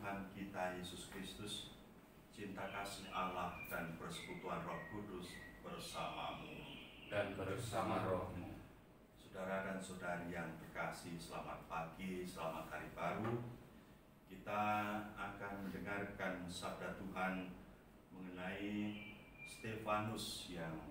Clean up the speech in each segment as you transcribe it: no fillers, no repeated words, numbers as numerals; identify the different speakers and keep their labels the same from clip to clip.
Speaker 1: Tuhan kita Yesus Kristus, cinta kasih Allah dan persekutuan Roh Kudus bersamamu
Speaker 2: dan bersama rohmu.
Speaker 1: Saudara dan saudari yang terkasih, selamat pagi, selamat hari baru. Kita akan mendengarkan sabda Tuhan mengenai Stefanus yang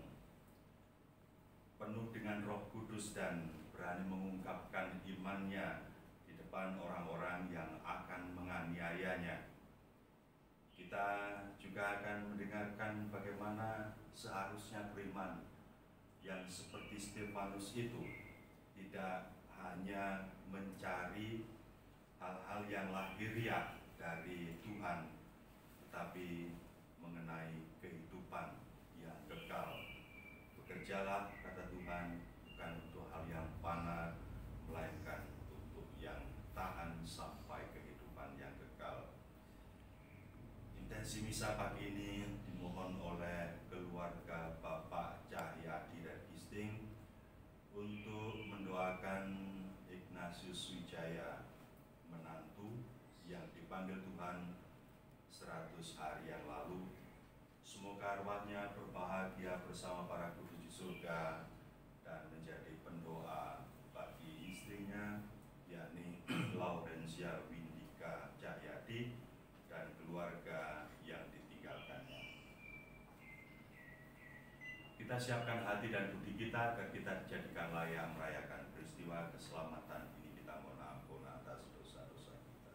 Speaker 1: penuh dengan Roh Kudus dan berani mengungkapkan imannya di depan orang-orang yang akan menganiayanya. Kita juga akan mendengarkan bagaimana seharusnya beriman yang seperti Stefanus itu, tidak hanya mencari hal-hal yang lahiriah dari Tuhan, tetapi mengenai kehidupan yang kekal. Bekerjalah, kata Tuhan, bukan untuk hal yang fana, melainkan untuk yang tahan sampai kehidupan yang kekal. Intensi misa pagi ini dimohon oleh keluarga Bapak Cahyadi dan Gisting untuk mendoakan Ignatius Wijaya, menantu yang dipanggil Tuhan 100 hari yang lalu. Semoga arwahnya berbahagia bersama para kudus di surga dan menjadi pendoa bagi istrinya, yakni Laurencia Windika Cahyadi dan keluarga yang ditinggalkannya. Kita siapkan hati dan budi kita agar kita dijadikan layak merayakan peristiwa keselamatan ini. Kita mohon ampun atas dosa-dosa kita.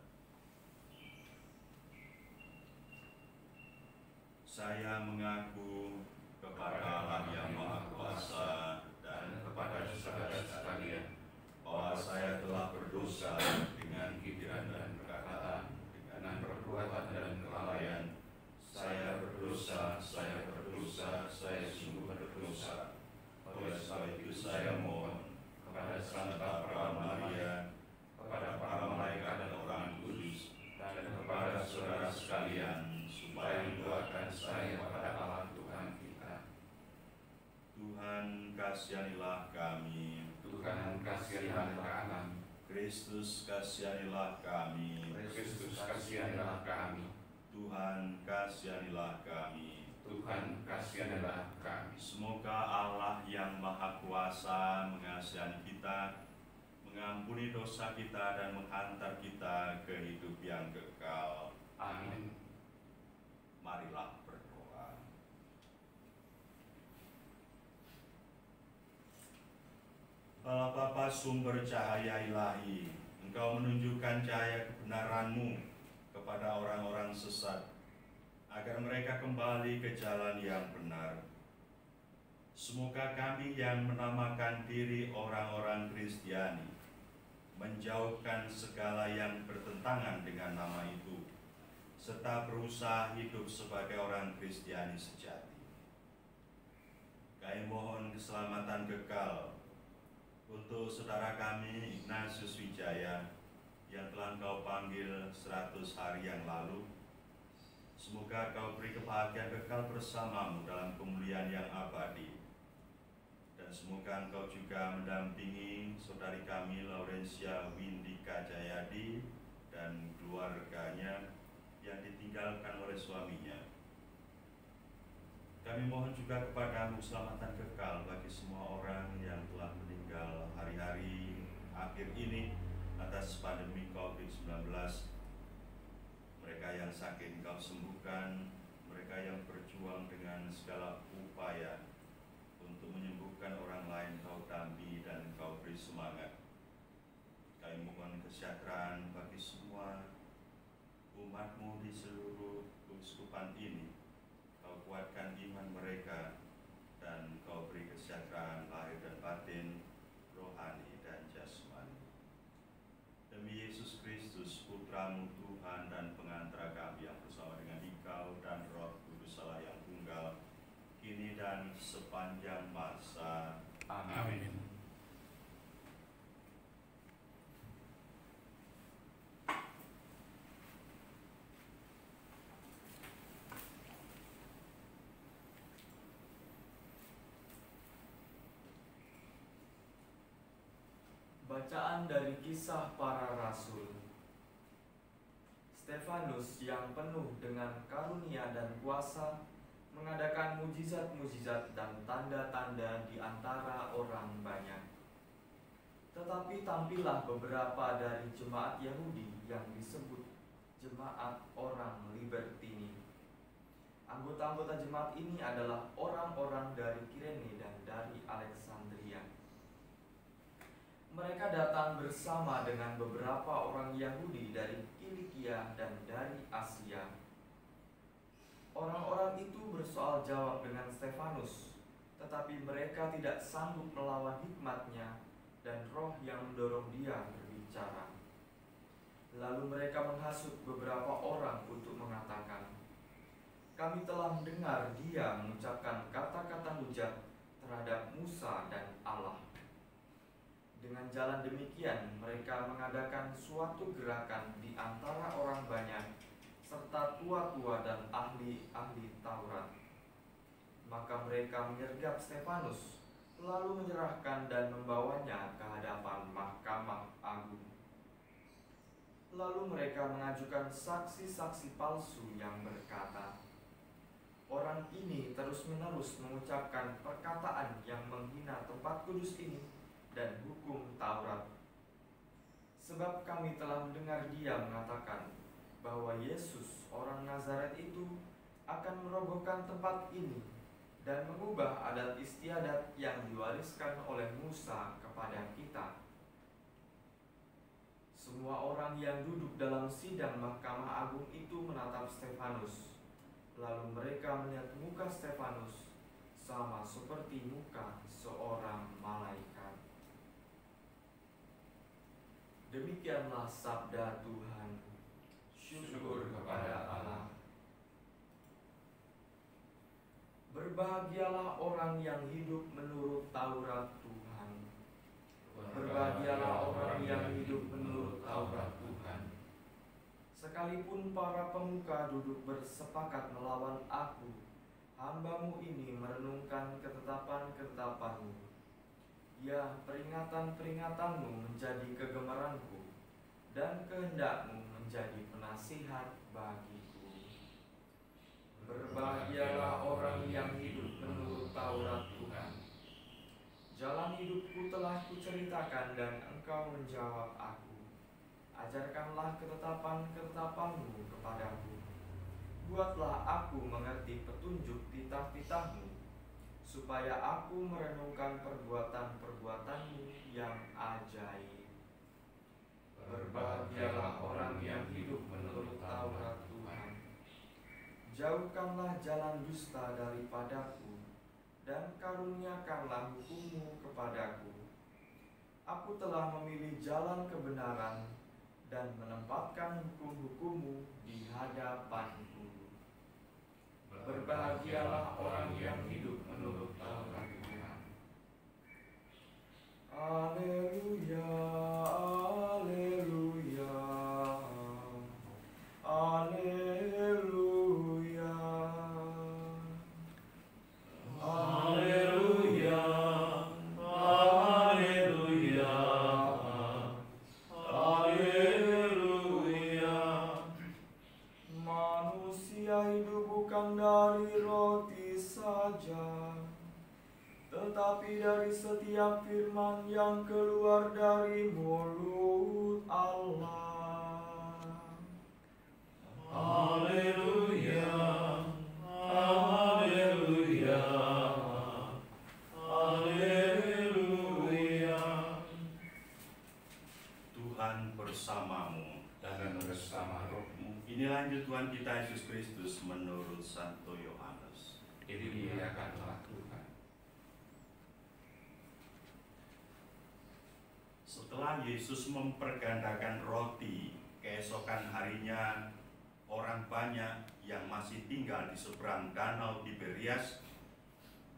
Speaker 1: Saya mengaku kepada Allah yang Maha Kuasa dan kepada saudara sekalian bahwa saya telah berdosa dengan pikiran dan perkataan, dengan perbuatan dan kelalaian. Saya berdosa, saya sungguh berdosa. Oleh sebab itu saya mohon kepada Santa Maria, kepada para malaikat dan orang kudus, dan kepada saudara sekalian, supaya mendoakan saya kepada Allah Tuhan kita. Tuhan, kasihanilah kami.
Speaker 2: Tuhan, kasihanilah kami.
Speaker 1: Kristus, kasihanilah kami.
Speaker 2: Kristus, kasihanilah kami.
Speaker 1: Tuhan, kasihanilah kami.
Speaker 2: Tuhan, kasihanilah kami.
Speaker 1: Semoga Allah yang Maha Kuasa mengasihi kita, mengampuni dosa kita dan menghantar kita ke hidup yang kekal.
Speaker 2: Amin.
Speaker 1: Marilah berdoa. Allah Bapa sumber cahaya ilahi, Engkau menunjukkan cahaya kebenaran-Mu kepada orang-orang sesat, agar mereka kembali ke jalan yang benar. Semoga kami yang menamakan diri orang-orang Kristiani menjauhkan segala yang bertentangan dengan nama itu, serta berusaha hidup sebagai orang Kristiani sejati. Kami mohon keselamatan kekal untuk saudara kami Ignatius Wijaya yang telah Engkau panggil 100 hari yang lalu. Semoga Kau beri kebahagiaan kekal bersamamu dalam kemuliaan yang abadi. Dan semoga Engkau juga mendampingi saudari kami Laurencia Windika Cahyadi dan keluarganya yang ditinggalkan oleh suaminya. Kami mohon juga kepadamu keselamatan kekal bagi semua orang yang telah meninggal hari-hari akhir ini atas pandemi COVID-19. Mereka yang sakit Engkau sembuhkan, mereka yang berjuang dengan segala upaya untuk menyembuhkan orang lain Kau dampingi dan Kau beri semangat. Kami mohon kesejahteraan bagi semua umat-Mu di seluruh keuskupan ini. Kau kuatkan iman mereka dan Kau beri kesejahteraan lahir dan batin, rohani dan jasmani. Demi Yesus Kristus, Putra-Mu Tuhan dan pengantara kami yang bersama dengan Engkau dan Roh Kudus Allah yang tunggal, kini dan sepanjang masa.
Speaker 2: Amin.
Speaker 3: Bacaan dari Kisah Para Rasul. Stefanus yang penuh dengan karunia dan kuasa mengadakan mujizat-mujizat dan tanda-tanda di antara orang banyak. Tetapi tampillah beberapa dari jemaat Yahudi yang disebut jemaat orang Libertini. Anggota-anggota jemaat ini adalah orang-orang dari Kirene dan dari Alexandria. Mereka datang bersama dengan beberapa orang Yahudi dari Kilikia dan dari Asia. Orang-orang itu bersoal jawab dengan Stefanus, tetapi mereka tidak sanggup melawan hikmatnya dan roh yang mendorong dia berbicara. Lalu mereka menghasut beberapa orang untuk mengatakan, "Kami telah mendengar dia mengucapkan kata-kata hujat terhadap Musa dan Allah." Dengan jalan demikian, mereka mengadakan suatu gerakan di antara orang banyak, serta tua-tua dan ahli-ahli Taurat. Maka mereka menyergap Stefanus, lalu menyerahkan dan membawanya ke hadapan Mahkamah Agung. Lalu mereka mengajukan saksi-saksi palsu yang berkata, "Orang ini terus-menerus mengucapkan perkataan yang menghina tempat kudus ini dan hukum Taurat. Sebab kami telah mendengar dia mengatakan bahwa Yesus orang Nazaret itu akan merobohkan tempat ini dan mengubah adat istiadat yang diwariskan oleh Musa kepada kita." Semua orang yang duduk dalam sidang Mahkamah Agung itu menatap Stefanus. Lalu mereka melihat muka Stefanus sama seperti muka seorang malaikat. Demikianlah sabda Tuhan. Syukur kepada Allah. Berbahagialah orang yang hidup menurut Taurat Tuhan. Berbahagialah orang yang hidup menurut Taurat Tuhan. Sekalipun para pemuka duduk bersepakat melawan aku, hamba-Mu ini merenungkan ketetapan-ketetapan-Mu. Ya, peringatan-peringatan-Mu menjadi kegemaranku, dan kehendak-Mu menjadi penasihat bagiku. Berbahagialah orang yang hidup menurut Taurat Tuhan. Jalan hidupku telah kuceritakan dan Engkau menjawab aku. Ajarkanlah ketetapan-ketetapan-Mu kepadaku. Buatlah aku mengerti petunjuk titah-titah-Mu, supaya aku merenungkan perbuatan-perbuatan-Mu yang ajaib. Berbahagialah orang yang hidup menurut Taurat Tuhan. Jauhkanlah jalan dusta daripadaku, dan karuniakanlah hukum-Mu kepadaku. Aku telah memilih jalan kebenaran dan menempatkan hukum-hukum-Mu di hadapanku. Berbahagialah orang yang hidup menurut Taurat Tuhan. Haleluya, haleluya, haleluya, haleluya, haleluya, haleluya. Manusia hidup bukan dari roti saja, tetapi dari setiap firman yang keluar dari mulut Allah. Haleluya, haleluya, haleluya.
Speaker 1: Tuhan bersamamu
Speaker 2: dan bersama rohmu.
Speaker 1: Inilah Injil Tuhan kita Yesus Kristus menurut Santo Yohanes.
Speaker 2: Dimuliakanlah Tuhan.
Speaker 1: Setelah Yesus mempergandakan roti, keesokan harinya orang banyak yang masih tinggal di seberang danau Tiberias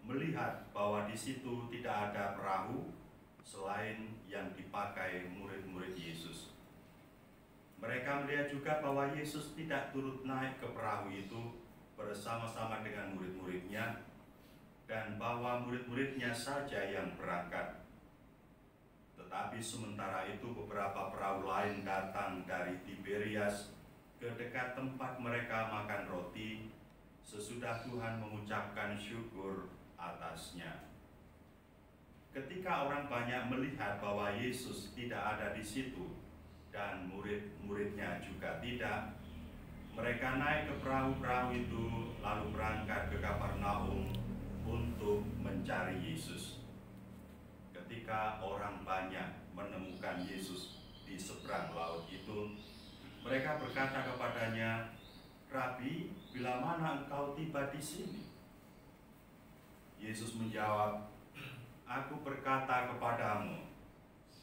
Speaker 1: melihat bahwa di situ tidak ada perahu selain yang dipakai murid-murid Yesus. Mereka melihat juga bahwa Yesus tidak turut naik ke perahu itu bersama-sama dengan murid-muridnya, dan bahwa murid-muridnya saja yang berangkat. Tetapi sementara itu beberapa perahu lain datang dari Tiberias ke dekat tempat mereka makan roti sesudah Tuhan mengucapkan syukur atasnya. Ketika orang banyak melihat bahwa Yesus tidak ada di situ dan murid-muridnya juga tidak, mereka naik ke perahu-perahu itu lalu berangkat ke Kapernaum untuk mencari Yesus. Ketika orang banyak menemukan Yesus di seberang laut itu, mereka berkata kepadanya, "Rabi, bila mana engkau tiba di sini?" Yesus menjawab, "Aku berkata kepadamu,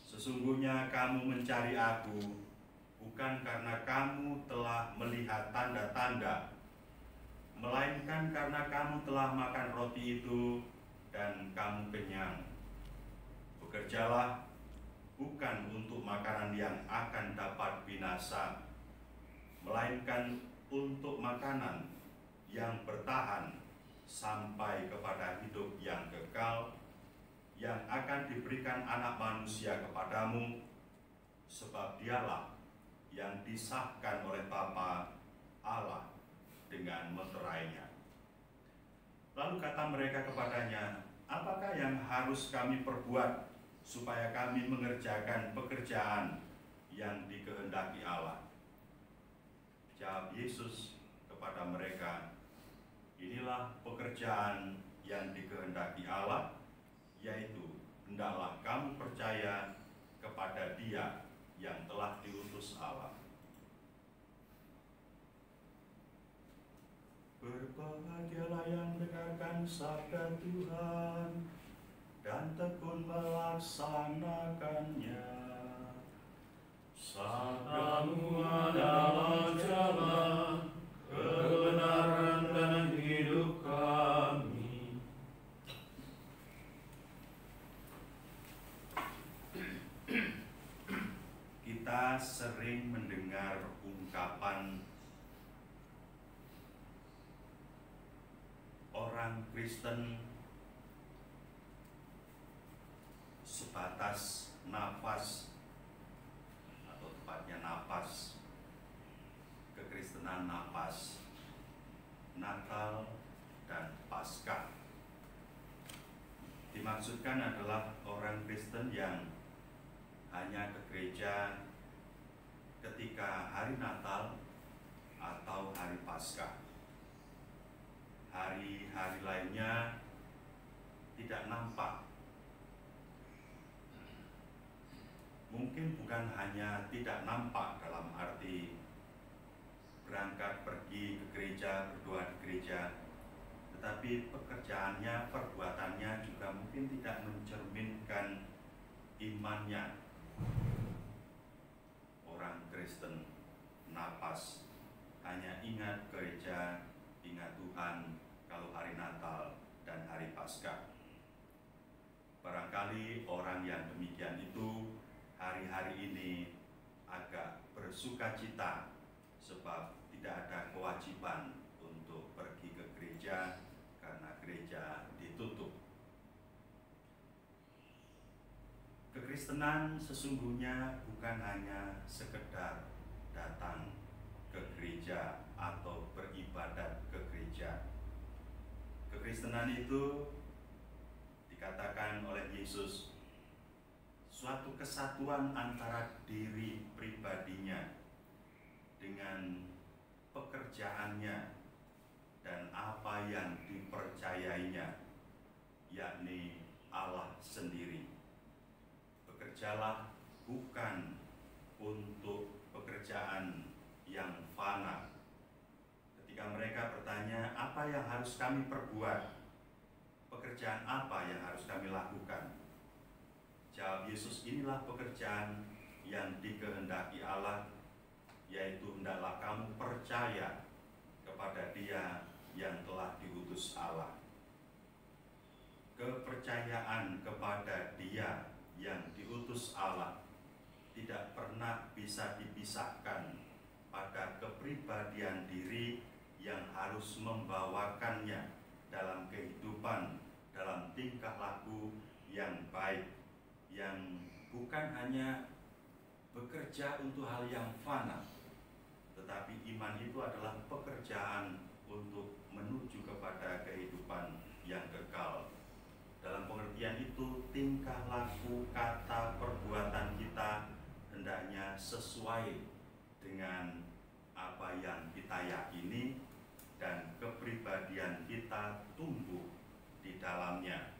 Speaker 1: sesungguhnya kamu mencari Aku bukan karena kamu telah melihat tanda-tanda, melainkan karena kamu telah makan roti itu dan kamu kenyang. Bekerjalah bukan untuk makanan yang akan dapat binasa, melainkan untuk makanan yang bertahan sampai kepada hidup yang kekal, yang akan diberikan Anak Manusia kepadamu, sebab Dialah yang disahkan oleh Bapa Allah dengan meterainya." Lalu kata mereka kepadanya, "Apakah yang harus kami perbuat supaya kami mengerjakan pekerjaan yang dikehendaki Allah?" Jawab Yesus kepada mereka, "Inilah pekerjaan yang dikehendaki Allah, yaitu hendaklah kamu percaya kepada Dia yang telah diutus Allah." Berbahagialah yang mendengarkan sabda Tuhan dan tekun melaksanakannya.
Speaker 2: Sabdamu adalah jalan, kebenaran dan hidup kami.
Speaker 1: Kita sering mendengar ungkapan orang Kristen sebatas nafas, atau tepatnya napas, kekristenan napas, Natal dan Paskah. Dimaksudkan adalah orang Kristen yang hanya ke gereja ketika hari Natal atau hari Paskah. Hari-hari lainnya tidak nampak. Mungkin bukan hanya tidak nampak dalam arti berangkat pergi ke gereja, berdoa di gereja, tetapi pekerjaannya, perbuatannya juga mungkin tidak mencerminkan imannya. Orang Kristen napas, hanya ingat gereja, ingat Tuhan kalau hari Natal dan hari Paskah. Barangkali orang yang demikian itu hari-hari ini agak bersukacita sebab tidak ada kewajiban untuk pergi ke gereja karena gereja ditutup. Kekristenan sesungguhnya bukan hanya sekedar datang ke gereja atau beribadat ke gereja. Kekristenan itu dikatakan oleh Yesus suatu kesatuan antara diri pribadinya dengan pekerjaannya dan apa yang dipercayainya, yakni Allah sendiri. Bekerjalah bukan untuk pekerjaan yang fana. Ketika mereka bertanya, "Apa yang harus kami perbuat? Pekerjaan apa yang harus kami lakukan?" Jawab Yesus, "Inilah pekerjaan yang dikehendaki Allah, yaitu hendaklah kamu percaya kepada Dia yang telah diutus Allah." Kepercayaan kepada Dia yang diutus Allah tidak pernah bisa dipisahkan pada kepribadian diri yang harus membawakannya dalam kehidupan, dalam tingkah laku yang baik, yang bukan hanya bekerja untuk hal yang fana, tetapi iman itu adalah pekerjaan untuk menuju kepada kehidupan yang kekal. Dalam pengertian itu, tingkah laku, kata, perbuatan kita hendaknya sesuai dengan apa yang kita yakini dan kepribadian kita tumbuh di dalamnya.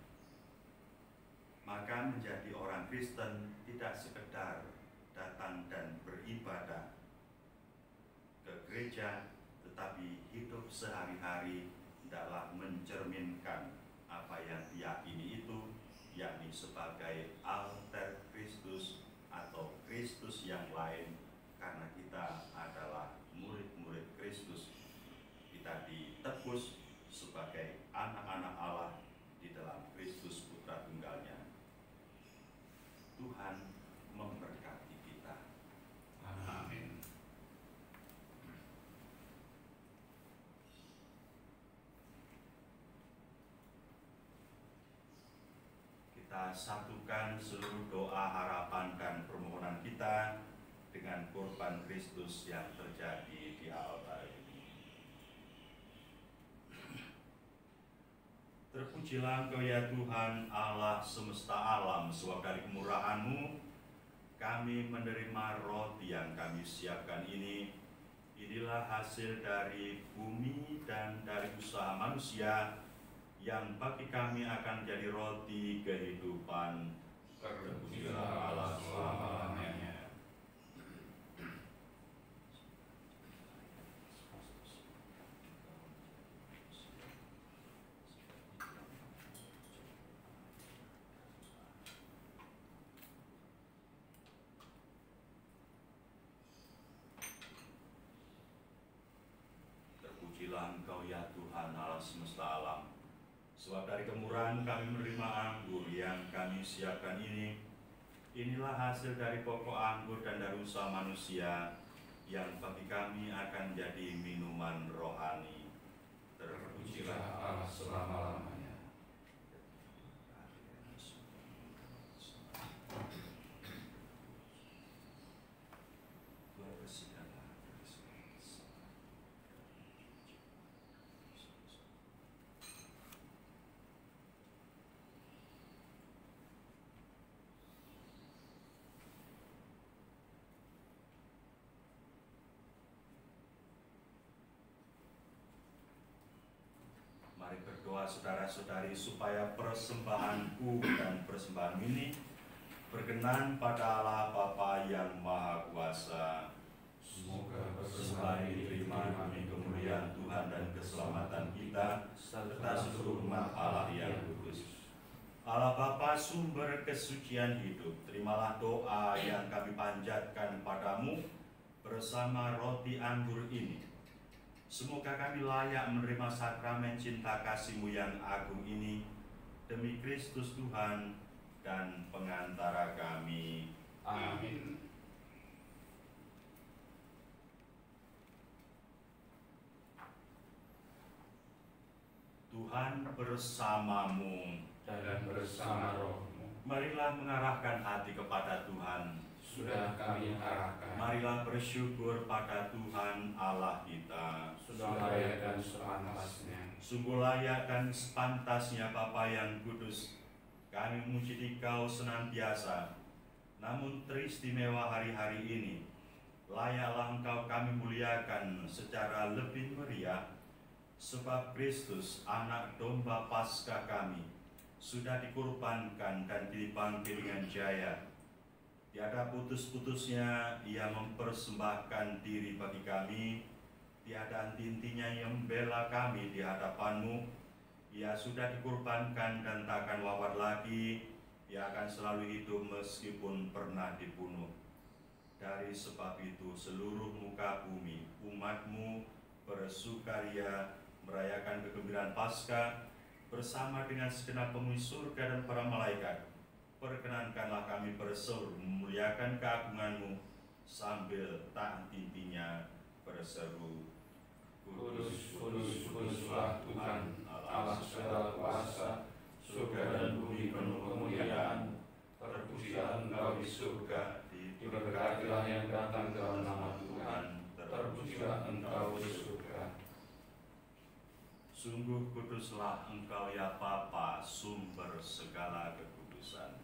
Speaker 1: Maka menjadi orang Kristen tidak sekedar datang dan beribadah ke gereja, tetapi hidup sehari-hari hendaklah mencerminkan apa yang diyakini itu, yakni sebagai alter Kristus atau Kristus yang lain, karena kita adalah murid-murid Kristus. Kita ditebus sebagai anak-anak Allah di dalam Kristus Putra Tunggalnya. Tuhan memberkati kita. Amin. Kita satukan seluruh doa, harapan, dan permohonan kita dengan korban Kristus yang terjadi di altar ini. Terpujilah Engkau ya Tuhan, Allah semesta alam, sebab dari kemurahan-Mu kami menerima roti yang kami siapkan ini. Inilah hasil dari bumi dan dari usaha manusia, yang bagi kami akan jadi roti kehidupan. Terpujilah Allah selama-lamanya. Terpujilah Engkau ya Tuhan, Allah semesta alam, sebab dari kemurahan kami menerima anggur yang kami siapkan ini. Inilah hasil dari pokok anggur dan dari usaha manusia, yang bagi kami akan jadi minuman rohani. Terpujilah Allah selama-lamanya. Mari berdoa saudara-saudari supaya persembahanku dan persembahan ini berkenan pada Allah Bapa yang Maha Kuasa.
Speaker 2: Semoga
Speaker 1: persembahan ini diterima demi kemuliaan Tuhan dan keselamatan kita serta seluruh umat Allah yang kudus. Allah Bapa, sumber kesucian hidup, terimalah doa yang kami panjatkan padamu bersama roti anggur ini. Semoga kami layak menerima sakramen cinta kasih-Mu yang agung ini, demi Kristus Tuhan dan pengantara kami.
Speaker 2: Amin.
Speaker 1: Tuhan bersamamu
Speaker 2: Dan bersama rohmu.
Speaker 1: Marilah mengarahkan hati kepada Tuhan.
Speaker 2: Sudah kami arahkan.
Speaker 1: Marilah bersyukur pada Tuhan Allah kita.
Speaker 2: Sudah layak dan sepantasnya.
Speaker 1: Sungguh layak dan sepantasnya Bapa yang kudus, kami memuji Dikau senantiasa. Namun teristimewa hari-hari ini, layaklah Engkau kami muliakan secara lebih meriah, sebab Kristus, anak domba Paskah kami, sudah dikurbankan dan dipanggil dengan jaya. Tiada putus-putusnya ia mempersembahkan diri bagi kami, tiada henti-hentinya ia membela kami di hadapan-Mu. Ia sudah dikurbankan dan tak akan wafat lagi, ia akan selalu hidup meskipun pernah dibunuh. Dari sebab itu seluruh muka bumi, umat-Mu bersukaria merayakan kegembiraan Paskah bersama dengan segenap penghuni surga dan para malaikat. Perkenankanlah kami berseru memuliakan keagungan-Mu sambil tak henti-hentinya berseru,
Speaker 2: Kudus, kudus, kuduslah Tuhan, Allah segala kuasa, surga dan bumi penuh kemuliaan. Terpujilah Engkau di surga, diberkatilah yang datang dalam nama Tuhan. Terpujilah
Speaker 1: Sungguh kuduslah Engkau ya Bapa, sumber segala kekudusan.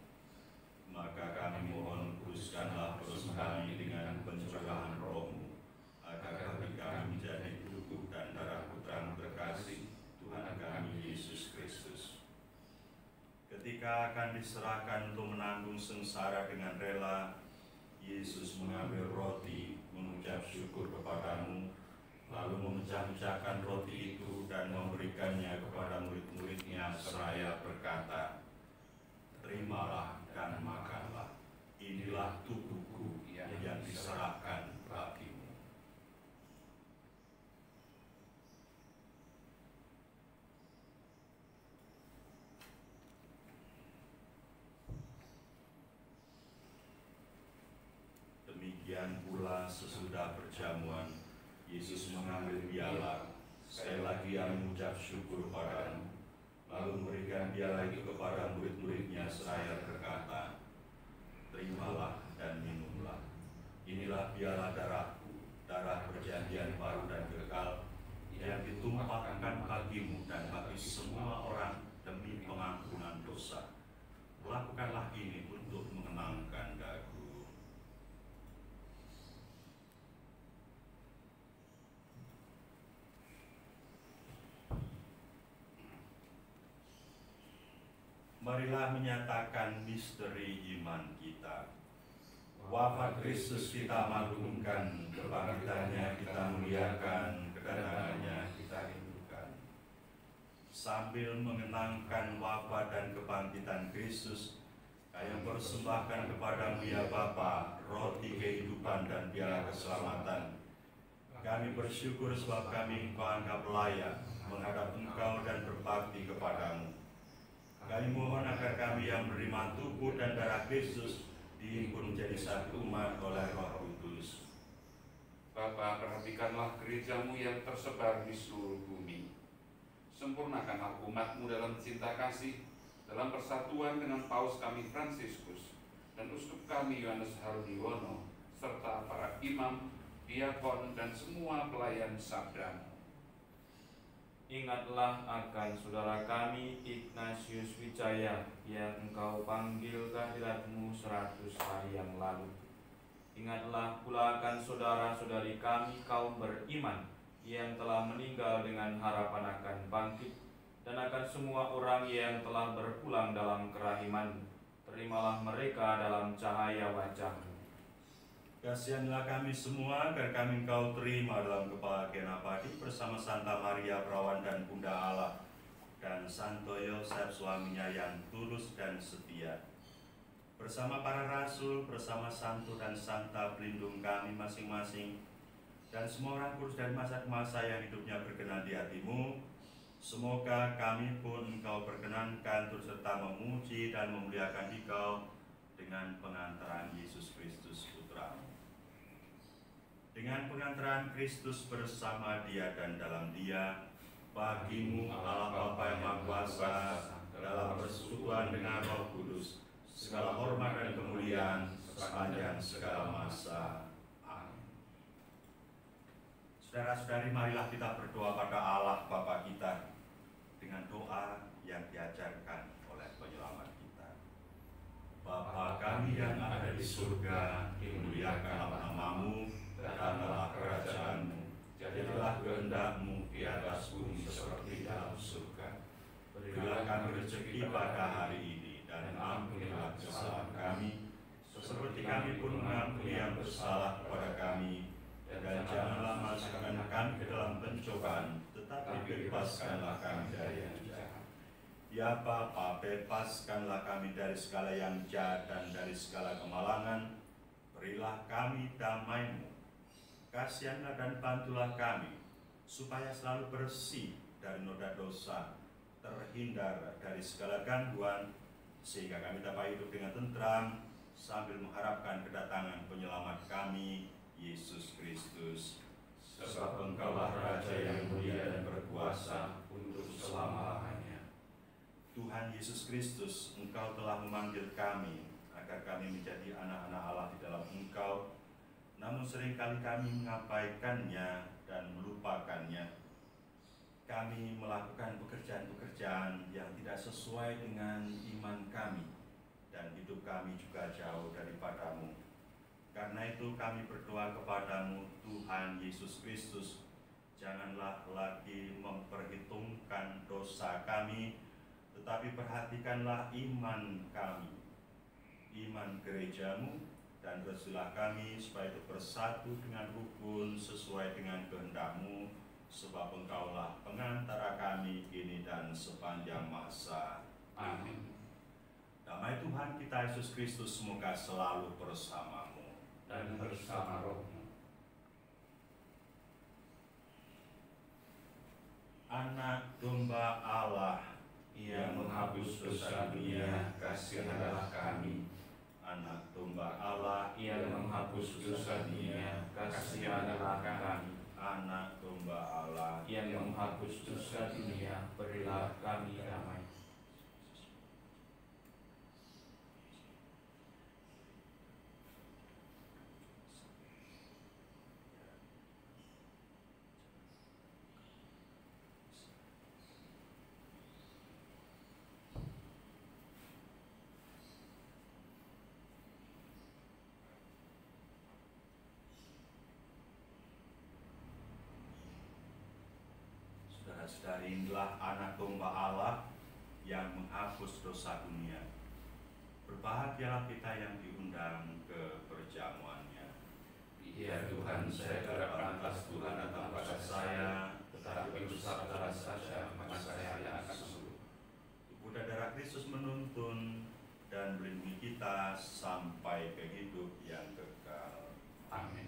Speaker 1: Maka kami mohon kuduskanlah perus kami dengan pencurahan Roh-Mu, agar bagi kami menjadi tubuh dan darah Putra terkasih, Tuhan kami Yesus Kristus. Ketika akan diserahkan untuk menanggung sengsara dengan rela, Yesus mengambil roti, mengucap syukur kepadamu, lalu memecah-mecahkan roti itu dan memberikannya kepada murid-muridnya seraya berkata, "Terimalah dan makanlah, inilah tubuhku yang diserahkan bagimu." Demikian pula sesudah perjamuan, Yesus mengambil piala, sekali lagi ia mengucap syukur padamu, lalu memberikan piala itu kepada murid-muridnya seraya berkata, "Terimalah dan minumlah, inilah piala darahku, darah perjanjian baru dan kekal, yang ditumpahkan bagimu dan bagi semua orang demi pengampunan dosa. Lakukanlah ini untuk mengenangkan aku." Marilah menyatakan misteri iman kita. Wafat Kristus kita maklumkan, kebangkitannya kita muliakan, kedatangannya kita rindukan. Sambil mengenangkan wafat dan kebangkitan Kristus, kami persembahkan kepadamu ya Bapa, roti kehidupan dan piala keselamatan. Kami bersyukur sebab kami Engkau anggap layak menghadap Engkau dan berbakti kepadamu. Kami mohon agar kami yang menerima tubuh dan darah Kristus dihimpun menjadi satu umat oleh Roh Kudus.
Speaker 2: Bapa, perhatikanlah gerejamu yang tersebar di seluruh bumi. Sempurnakanlah umatmu dalam cinta kasih, dalam persatuan dengan Paus kami Fransiskus dan uskup kami Yohanes Harudiono, serta para imam, diakon, dan semua pelayan sabdamu.
Speaker 4: Ingatlah akan saudara kami Ignatius Wijaya yang Engkau panggil kehadiratmu 100 hari yang lalu. Ingatlah pula akan saudara-saudari kami kaum beriman yang telah meninggal dengan harapan akan bangkit, dan akan semua orang yang telah berpulang dalam kerahiman. Terimalah mereka dalam cahaya wajah-Mu.
Speaker 1: Kasihanlah kami semua agar kami Engkau terima dalam kebahagiaan abadi bersama Santa Maria Perawan dan Bunda Allah, dan Santo Yosef suaminya yang tulus dan setia, bersama para rasul, bersama santo dan santa pelindung kami masing-masing, dan semua orang kudus dari masa ke masa yang hidupnya berkenan di hati-Mu. Semoga kami pun Engkau perkenankan turut serta memuji dan memuliakan Engkau dengan pengantaran Yesus Kristus Putra-Mu. Dengan pengantaran Kristus bersama Dia dan dalam Dia, bagi-Mu Allah Bapa yang Maha Kuasa, dalam persekutuan dengan Roh Kudus, segala hormat dan kemuliaan sepanjang segala masa. Amin. Saudara-saudari, marilah kita berdoa pada Allah Bapa kita dengan doa yang diajarkan oleh penyelamat kita. Bapa kami yang ada di surga, dimuliakanlah nama-Mu, datanglah kerajaan-Mu, jadilah kehendak-Mu di atas bumi seperti dalam surga. Berilah kami rezeki pada hari ini, dan ampunilah kesalahan kami, seperti kami pun mengampuni yang bersalah kepada kami. Dan janganlah masukkan kami ke dalam pencobaan, tetapi bebaskanlah kami dari yang jahat. Ya Bapa, bebaskanlah kami dari segala yang jahat dan dari segala kemalangan. Berilah kami damai-Mu. Kasihanlah dan bantulah kami, supaya selalu bersih dari noda dosa, terhindar dari segala gangguan, sehingga kami dapat hidup dengan tentram, sambil mengharapkan kedatangan penyelamat kami, Yesus Kristus. Sebab Engkaulah Raja yang mulia dan berkuasa untuk selama-lamanya. Tuhan Yesus Kristus, Engkau telah memanggil kami agar kami menjadi anak-anak Allah di dalam Engkau. Namun seringkali kami mengabaikannya dan melupakannya. Kami kami melakukan pekerjaan-pekerjaan yang tidak sesuai dengan iman kami, dan hidup kami juga jauh daripadamu. Karena itu kami berdoa kepadamu, Tuhan Yesus Kristus, janganlah lagi memperhitungkan dosa kami, tetapi perhatikanlah iman kami, iman gerejamu, dan restuilah kami supaya bersatu dengan rukun sesuai dengan kehendak-Mu, sebab Engkaulah pengantara kami kini dan sepanjang masa.
Speaker 2: Amin.
Speaker 1: Damai Tuhan kita Yesus Kristus semoga selalu bersamamu
Speaker 2: Dan bersama rohmu.
Speaker 1: Anak domba Allah
Speaker 4: Yang menghapus dosa dunia, kasihanlah kami.
Speaker 1: Anak domba Allah
Speaker 4: Yang menghapus dosa dunia, kasihanlah kami.
Speaker 1: Anak domba Allah
Speaker 4: Yang menghapus dosa dunia, berilah kami damai.
Speaker 1: Saudara-saudari, inilah anak domba Allah yang menghapus dosa dunia. Berbahagialah kita yang diundang ke perjamuannya.
Speaker 2: Ya Tuhan, saya tidak pantas Tuhan datang pada saya, tetapi ucapkanlah saja, maka saya akan sembuh.
Speaker 1: Tubuh dan darah Kristus menuntun dan melindungi kita sampai ke hidup yang kekal.
Speaker 2: Amin.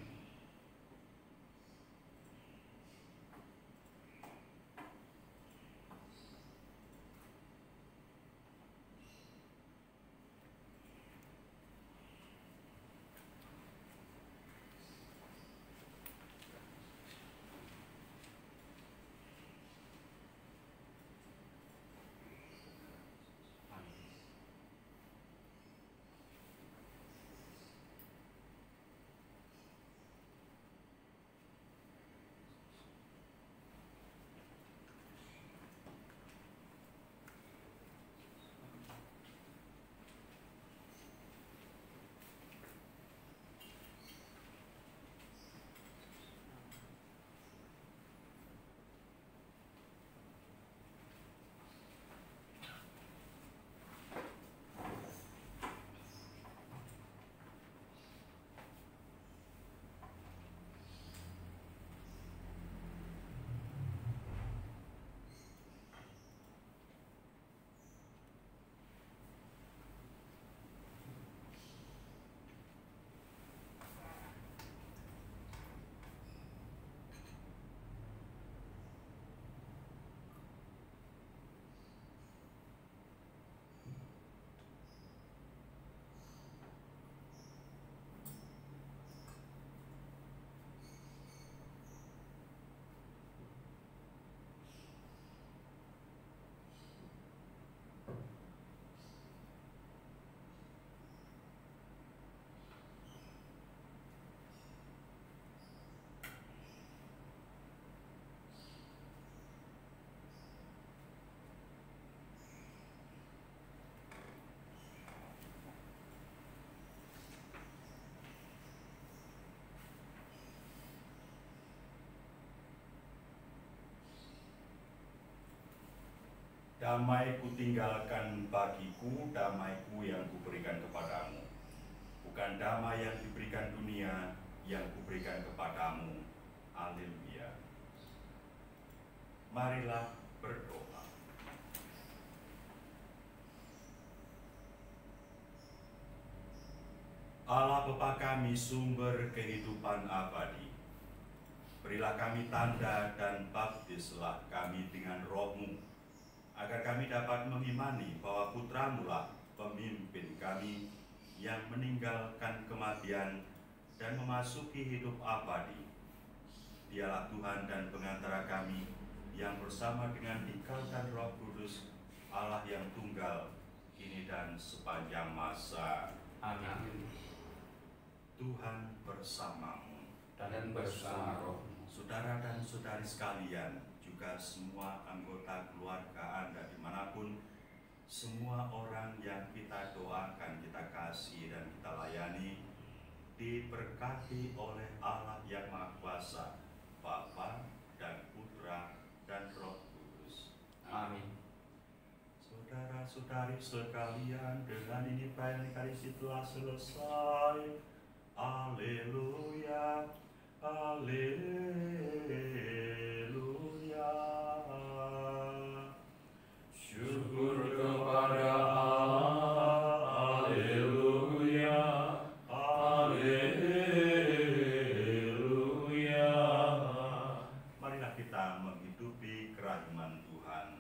Speaker 1: Damai kutinggalkan bagiku, damaiku yang kuberikan kepadamu. Bukan damai yang diberikan dunia, yang kuberikan kepadamu. Haleluya. Marilah berdoa. Allah Bapa kami, sumber kehidupan abadi, berilah kami tanda dan baptislah kami dengan Roh-Mu, agar kami dapat mengimani bahwa Putra-Mu lah pemimpin kami yang meninggalkan kematian dan memasuki hidup abadi. Dialah Tuhan dan pengantara kami yang bersama dengan Dikau dan Roh Kudus, Allah yang tunggal, kini dan sepanjang masa.
Speaker 2: Amin.
Speaker 1: Tuhan bersamamu.
Speaker 2: Dan bersama rohmu.
Speaker 1: Saudara dan saudari sekalian, juga juga semua anggota keluarga Anda dimanapun, semua orang yang kita doakan, kita kasih dan kita layani, diberkati oleh Allah yang Maha Kuasa, Bapa dan Putra dan Roh Kudus.
Speaker 4: Amin.
Speaker 1: Saudara-saudari sekalian, dengan ini perayaan Ekaristi telah selesai. Haleluya, haleluya.
Speaker 4: Syukur kepada Allah. Haleluya, haleluya.
Speaker 1: Marilah kita menghidupi kerahiman Tuhan.